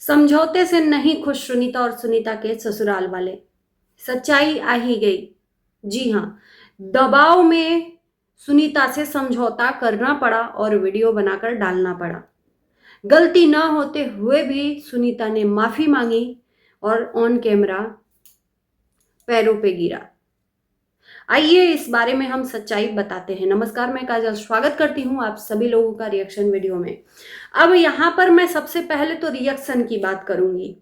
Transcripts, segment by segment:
समझौते से नहीं खुश सुनीता और सुनीता के ससुराल वाले। सच्चाई आ ही गई। जी हाँ, दबाव में सुनीता से समझौता करना पड़ा और वीडियो बनाकर डालना पड़ा। गलती ना होते हुए भी सुनीता ने माफी मांगी और ऑन कैमरा पैरों पे गिरा। आइए इस बारे में हम सच्चाई बताते हैं। नमस्कार, मैं काजल स्वागत करती हूँ आप सभी लोगों का रिएक्शन वीडियो में। अब यहाँ पर मैं सबसे पहले तो रिएक्शन की बात करूंगी।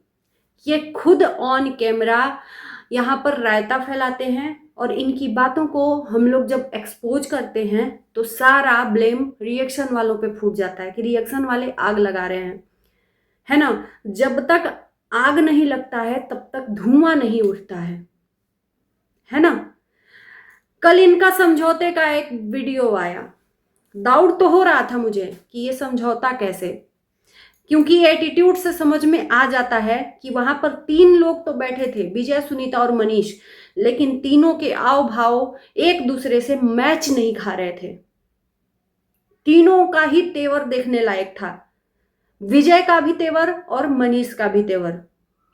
ये खुद ऑन कैमरा यहाँ पर रायता फैलाते हैं और इनकी बातों को हम लोग जब एक्सपोज करते हैं तो सारा ब्लेम रिएक्शन वालों पे फूट जाता है कि रिएक्शन वाले आग लगा रहे हैं, है ना। जब तक आग नहीं लगता है तब तक धुआं नहीं उठता है ना। कल इनका समझौते का एक वीडियो आया। डाउट तो हो रहा था मुझे कि ये समझौता कैसे, क्योंकि एटीट्यूड से समझ में आ जाता है कि वहां पर 3 लोग तो बैठे थे, विजय, सुनीता और मनीष, लेकिन तीनों के आव भाव एक दूसरे से मैच नहीं खा रहे थे। तीनों का ही तेवर देखने लायक था, विजय का भी तेवर और मनीष का भी तेवर।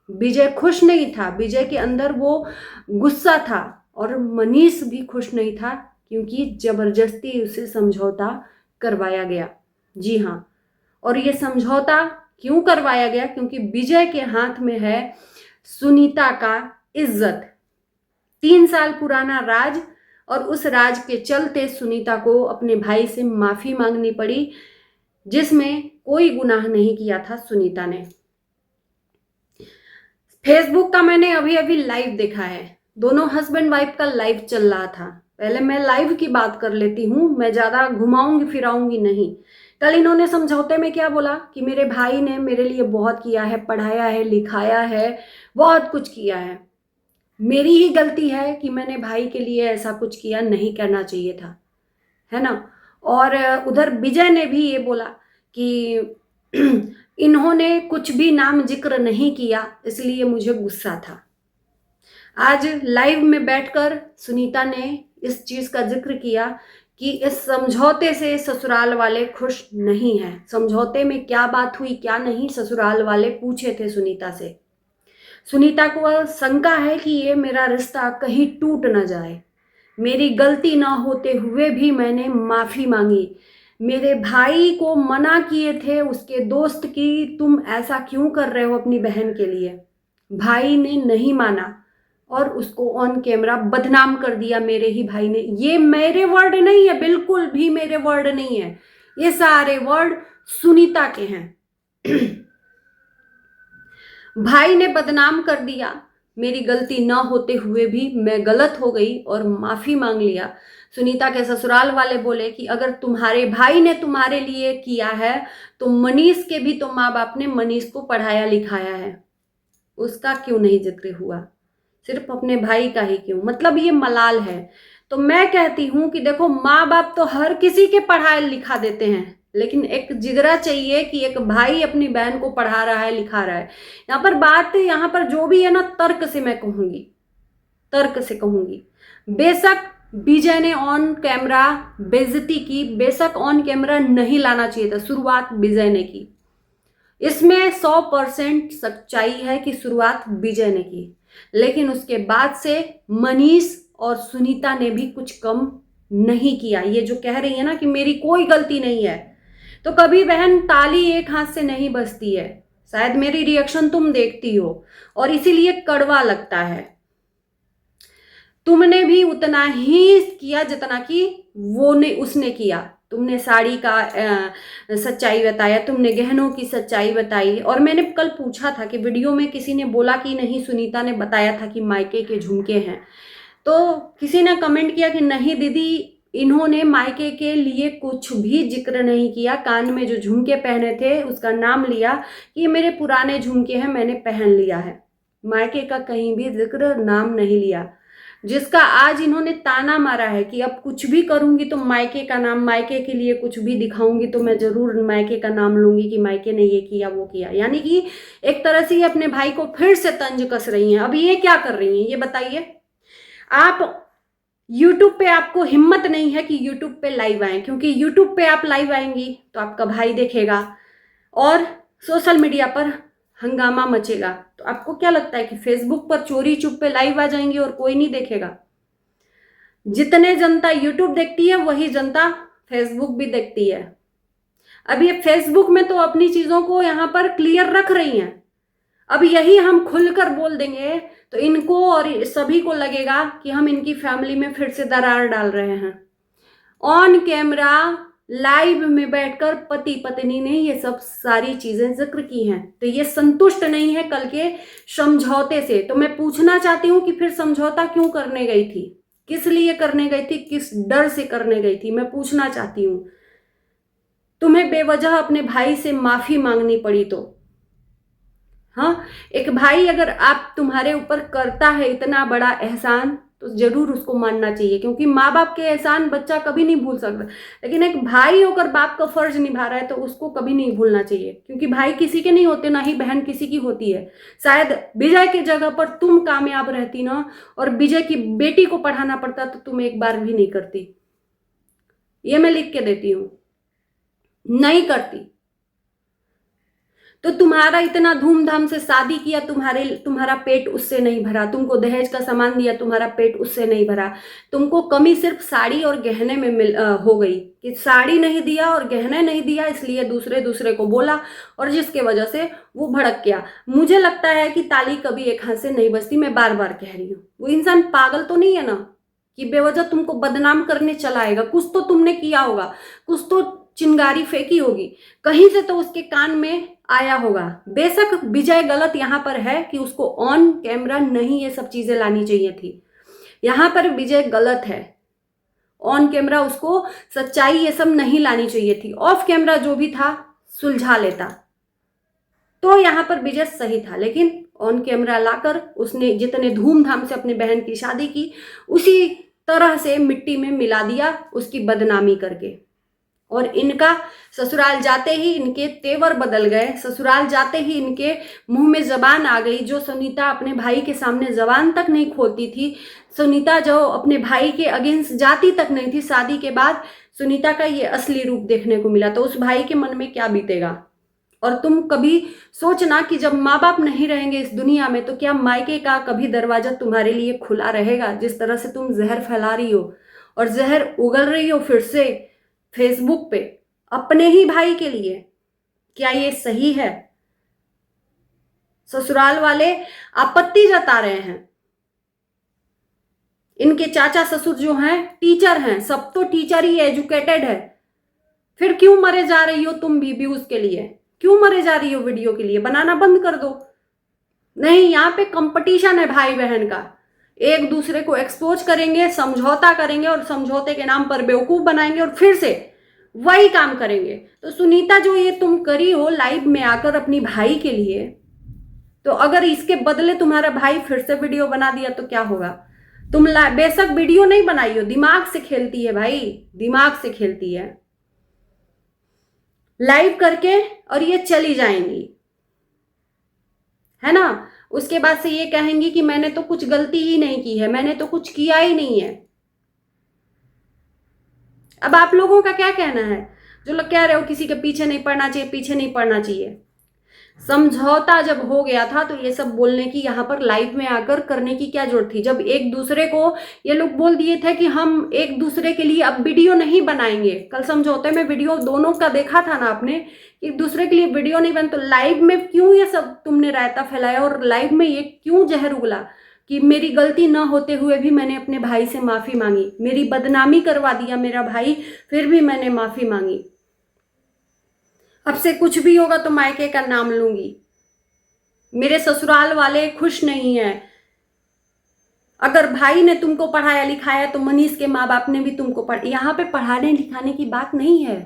विजय खुश नहीं था, विजय के अंदर वो गुस्सा था, और मनीष भी खुश नहीं था क्योंकि जबरदस्ती उसे समझौता करवाया गया। जी हाँ, और ये समझौता क्यों करवाया गया? क्योंकि विजय के हाथ में है सुनीता का इज्जत, 3 साल पुराना राज, और उस राज के चलते सुनीता को अपने भाई से माफी मांगनी पड़ी, जिसमें कोई गुनाह नहीं किया था सुनीता ने। फेसबुक का मैंने अभी अभी लाइव देखा है, दोनों हस्बैंड वाइफ का लाइव चल रहा था। पहले मैं लाइव की बात कर लेती हूँ, मैं ज्यादा घुमाऊंगी फिराऊंगी नहीं। कल इन्होंने समझौते में क्या बोला कि मेरे भाई ने मेरे लिए बहुत किया है, पढ़ाया है, लिखाया है, बहुत कुछ किया है, मेरी ही गलती है कि मैंने भाई के लिए ऐसा कुछ किया, नहीं करना चाहिए था, है ना। और उधर विजय ने भी ये बोला कि इन्होंने कुछ भी नाम जिक्र नहीं किया, इसलिए मुझे गुस्सा था। आज लाइव में बैठकर सुनीता ने इस चीज का जिक्र किया कि इस समझौते से ससुराल वाले खुश नहीं हैं। समझौते में क्या बात हुई क्या नहीं, ससुराल वाले पूछे थे सुनीता से। सुनीता को शंका है कि ये मेरा रिश्ता कहीं टूट न जाए, मेरी गलती ना होते हुए भी मैंने माफी मांगी, मेरे भाई को मना किए थे उसके दोस्त की तुम ऐसा क्यों कर रहे हो अपनी बहन के लिए, भाई ने नहीं माना और उसको ऑन कैमरा बदनाम कर दिया मेरे ही भाई ने। ये मेरे वर्ड नहीं है, बिल्कुल भी मेरे वर्ड नहीं है, ये सारे वर्ड सुनीता के हैं। भाई ने बदनाम कर दिया, मेरी गलती ना होते हुए भी मैं गलत हो गई और माफी मांग लिया। सुनीता के ससुराल वाले बोले कि अगर तुम्हारे भाई ने तुम्हारे लिए किया है तो मनीष के भी तो माँ बाप ने मनीष को पढ़ाया लिखाया है, उसका क्यों नहीं जिक्र हुआ, सिर्फ अपने भाई का ही क्यों? मतलब ये मलाल है। तो मैं कहती हूं कि देखो, माँ बाप तो हर किसी के पढ़ा लिखा देते हैं, लेकिन एक जिगरा चाहिए कि एक भाई अपनी बहन को पढ़ा रहा है, लिखा रहा है। यहाँ पर बात, यहाँ पर जो भी है ना, तर्क से मैं कहूंगी, तर्क से कहूंगी। बेशक विजय ने ऑन कैमरा बेइज्जती की, बेशक ऑन कैमरा नहीं लाना चाहिए था, शुरुआत विजय ने की, इसमें 100% सच्चाई है कि शुरुआत विजय ने की, लेकिन उसके बाद से मनीष और सुनीता ने भी कुछ कम नहीं किया। ये जो कह रही है ना कि मेरी कोई गलती नहीं है, तो कभी बहन ताली एक हाथ से नहीं बजती है। शायद मेरी रिएक्शन तुम देखती हो और इसीलिए कड़वा लगता है। तुमने भी उतना ही किया जितना कि उसने किया। तुमने साड़ी का सच्चाई बताया, तुमने गहनों की सच्चाई बताई, और मैंने कल पूछा था कि वीडियो में किसी ने बोला कि नहीं, सुनीता ने बताया था कि मायके के झुमके हैं, तो किसी ने कमेंट किया कि नहीं दीदी, इन्होंने मायके के लिए कुछ भी जिक्र नहीं किया, कान में जो झुमके पहने थे उसका नाम लिया कि ये मेरे पुराने झुमके हैं, मैंने पहन लिया है, मायके का कहीं भी जिक्र नाम नहीं लिया। जिसका आज इन्होंने ताना मारा है कि अब कुछ भी करूंगी तो मायके का नाम, मायके के लिए कुछ भी दिखाऊंगी तो मैं जरूर मायके का नाम लूंगी कि मायके ने ये किया वो किया, यानी कि एक तरह से ये अपने भाई को फिर से तंज कस रही हैं। अब ये क्या कर रही हैं ये बताइए? आप YouTube पे, आपको हिम्मत नहीं है कि YouTube पे लाइव आए, क्योंकि YouTube पे आप लाइव आएंगी तो आपका भाई देखेगा और सोशल मीडिया पर हंगामा मचेगा। तो आपको क्या लगता है कि फेसबुक पर चोरी चुप्पे लाइव आ जाएंगे और कोई नहीं देखेगा? जितने जनता यूट्यूब देखती है वही जनता फेसबुक भी देखती है। अब ये फेसबुक में तो अपनी चीजों को यहाँ पर क्लियर रख रही हैं, अब यही हम खुलकर बोल देंगे तो इनको और सभी को लगेगा कि हम इनकी फैमिली में फिर से दरार डाल रहे हैं। ऑन कैमरा लाइव में बैठकर पति पत्नी ने ये सब सारी चीजें जिक्र की हैं, तो ये संतुष्ट नहीं है कल के समझौते से। तो मैं पूछना चाहती हूँ कि फिर समझौता क्यों करने गई थी, किस लिए करने गई थी, किस डर से करने गई थी? मैं पूछना चाहती हूँ। तुम्हें बेवजह अपने भाई से माफी मांगनी पड़ी तो, हाँ, एक भाई अगर आप तुम्हारे ऊपर करता है इतना बड़ा एहसान तो जरूर उसको मानना चाहिए, क्योंकि माँ बाप के एहसान बच्चा कभी नहीं भूल सकता। लेकिन एक भाई होकर बाप का फर्ज निभा रहा है तो उसको कभी नहीं भूलना चाहिए, क्योंकि भाई किसी के नहीं होते, ना ही बहन किसी की होती है। शायद विजय की जगह पर तुम कामयाब रहती ना और विजय की बेटी को पढ़ाना पड़ता तो तुम एक बार भी नहीं करती। ये मैं लिख के देती हूं, नहीं करती। तो तुम्हारा इतना धूमधाम से शादी किया, तुम्हारा पेट उससे नहीं भरा, तुमको दहेज का सामान दिया, तुम्हारा पेट उससे नहीं भरा। तुमको कमी सिर्फ साड़ी और गहने में हो गई कि साड़ी नहीं दिया और गहने नहीं दिया, इसलिए दूसरे को बोला और जिसके वजह से वो भड़क गया। मुझे लगता है कि ताली कभी एक हाथ से नहीं बजती, मैं बार बार कह रही हूँ। वो इंसान पागल तो नहीं है ना कि बेवजह तुमको बदनाम करने चला आएगा। कुछ तो तुमने किया होगा, कुछ तो चिंगारी फेंकी होगी, कहीं से तो उसके कान में आया होगा। बेशक विजय गलत यहाँ पर है कि उसको ऑन कैमरा नहीं ये सब चीजें लानी चाहिए थी, यहाँ पर विजय गलत है। ऑन कैमरा उसको सच्चाई ये सब नहीं लानी चाहिए थी, ऑफ कैमरा जो भी था सुलझा लेता तो यहाँ पर विजय सही था। लेकिन ऑन कैमरा लाकर उसने जितने धूमधाम से अपनी बहन की शादी की उसी तरह से मिट्टी में मिला दिया, उसकी बदनामी करके। और इनका ससुराल जाते ही इनके तेवर बदल गए, ससुराल जाते ही इनके मुंह में जबान आ गई। जो सुनीता अपने भाई के सामने जबान तक नहीं खोलती थी, सुनीता जो अपने भाई के अगेंस्ट जाती तक नहीं थी, शादी के बाद सुनीता का ये असली रूप देखने को मिला। तो उस भाई के मन में क्या बीतेगा? और तुम कभी सोचना कि जब माँ बाप नहीं रहेंगे इस दुनिया में तो क्या मायके का कभी दरवाजा तुम्हारे लिए खुला रहेगा? जिस तरह से तुम जहर फैला रही हो और जहर उगल रही हो फिर से फेसबुक पे अपने ही भाई के लिए, क्या ये सही है? ससुराल वाले आपत्ति जता रहे हैं। इनके चाचा ससुर जो हैं टीचर हैं, सब तो टीचर ही एजुकेटेड है, फिर क्यों मरे जा रही हो तुम भी व्यूज के लिए? क्यों मरे जा रही हो वीडियो के लिए? बनाना बंद कर दो। नहीं, यहाँ पे कंपटीशन है भाई बहन का, एक दूसरे को एक्सपोज करेंगे, समझौता करेंगे और समझौते के नाम पर बेवकूफ बनाएंगे और फिर से वही काम करेंगे। तो सुनीता जो ये तुम करी हो लाइव में आकर अपनी भाई के लिए, तो अगर इसके बदले तुम्हारा भाई फिर से वीडियो बना दिया तो क्या होगा? तुम बेशक वीडियो नहीं बनाई हो, दिमाग से खेलती है भाई, दिमाग से खेलती है लाइव करके, और ये चली जाएंगी, है ना। उसके बाद से ये कहेंगी कि मैंने तो कुछ गलती ही नहीं की है, मैंने तो कुछ किया ही नहीं है। अब आप लोगों का क्या कहना है जो लोग कह रहे हो किसी के पीछे नहीं पड़ना चाहिए, पीछे नहीं पड़ना चाहिए? समझौता जब हो गया था तो ये सब बोलने की, यहाँ पर लाइव में आकर करने की क्या जरूरत थी? जब एक दूसरे को ये लोग बोल दिए थे कि हम एक दूसरे के लिए अब वीडियो नहीं बनाएंगे। कल समझौते में वीडियो दोनों का देखा था ना आपने, एक दूसरे के लिए वीडियो नहीं बन, तो लाइव में क्यों ये सब तुमने रायता फैलाया और लाइव में ये क्यों जहर उगला कि मेरी गलती न होते हुए भी मैंने अपने भाई से माफी मांगी, मेरी बदनामी करवा दिया मेरा भाई, फिर भी मैंने माफी मांगी। अब से कुछ भी होगा तो मायके का नाम लूंगी, मेरे ससुराल वाले खुश नहीं है। अगर भाई ने तुमको पढ़ाया लिखाया तो मनीष के माँ बाप ने भी तुमको यहाँ पे पढ़ाने लिखाने की बात नहीं है।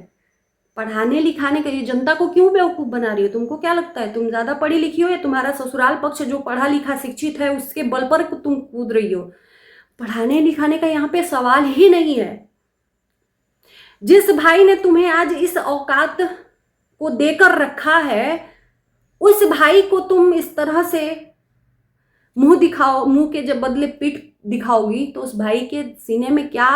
पढ़ाने लिखाने के लिए जनता को क्यों बेवकूफ बना रही हो? तुमको क्या लगता है तुम ज्यादा पढ़ी लिखी हो या तुम्हारा ससुराल पक्ष जो पढ़ा लिखा शिक्षित है उसके बल पर तुम कूद रही हो? पढ़ाने लिखाने का यहाँ पे सवाल ही नहीं है। जिस भाई ने तुम्हें आज इस औकात को देकर रखा है, उस भाई को तुम इस तरह से मुंह के जब बदले पीठ दिखाओगी तो उस भाई के सीने में क्या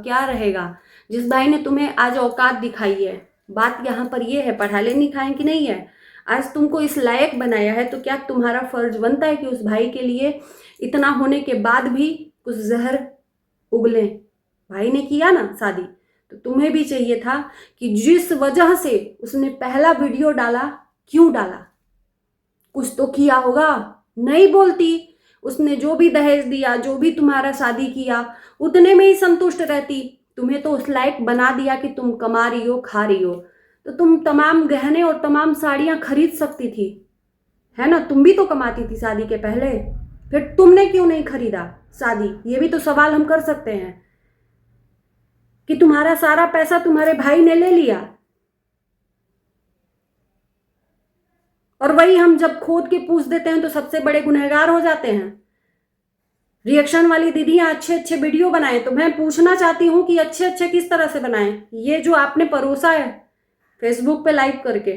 क्या रहेगा? जिस भाई ने तुम्हें आज औकात दिखाई है। बात यहाँ पर ये है पढ़ाने लिखाने की नहीं है। आज तुमको इस लायक बनाया है, तो क्या तुम्हारा फर्ज बनता है कि उस भाई के लिए इतना होने के बाद भी कुछ जहर उगले? भाई ने किया ना शादी, तो तुम्हें भी चाहिए था कि जिस वजह से उसने पहला वीडियो डाला, क्यों डाला? कुछ तो किया होगा। नहीं बोलती, उसने जो भी दहेज दिया, जो भी तुम्हारा शादी किया, उतने में ही संतुष्ट रहती। तुम्हें तो उस लायक बना दिया कि तुम कमा रही हो, खा रही हो, तो तुम तमाम गहने और तमाम साड़ियां खरीद सकती थी, है ना? तुम भी तो कमाती थी शादी के पहले, फिर तुमने क्यों नहीं खरीदा शादी? ये भी तो सवाल हम कर सकते हैं कि तुम्हारा सारा पैसा तुम्हारे भाई ने ले लिया, और वही हम जब खोद के पूछ देते हैं तो सबसे बड़े गुनहगार हो जाते हैं। रिएक्शन वाली दीदियां अच्छे अच्छे वीडियो बनाए, तो मैं पूछना चाहती हूँ कि अच्छे अच्छे किस तरह से बनाएं? ये जो आपने परोसा है फेसबुक पे लाइव करके,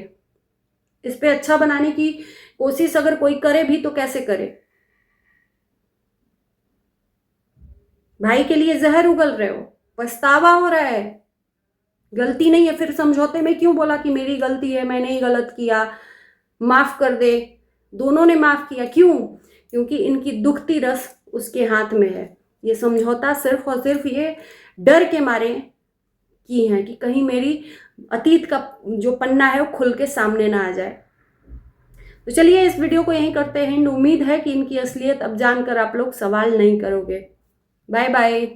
इस पे अच्छा बनाने की कोशिश अगर कोई करे भी तो कैसे करे? भाई के लिए जहर उगल रहे हो, पछतावा हो रहा है, गलती नहीं है, फिर समझौते में क्यों बोला कि मेरी गलती है, मैंने ही गलत किया, माफ कर दे? दोनों ने माफ किया, क्यों? क्योंकि इनकी दुखती रस उसके हाथ में है। ये समझौता सिर्फ और सिर्फ ये डर के मारे की है कि कहीं मेरी अतीत का जो पन्ना है वो खुल के सामने ना आ जाए। तो चलिए इस वीडियो को यहीं करते हैं। उम्मीद है कि इनकी असलियत अब जानकर आप लोग सवाल नहीं करोगे। Bye bye.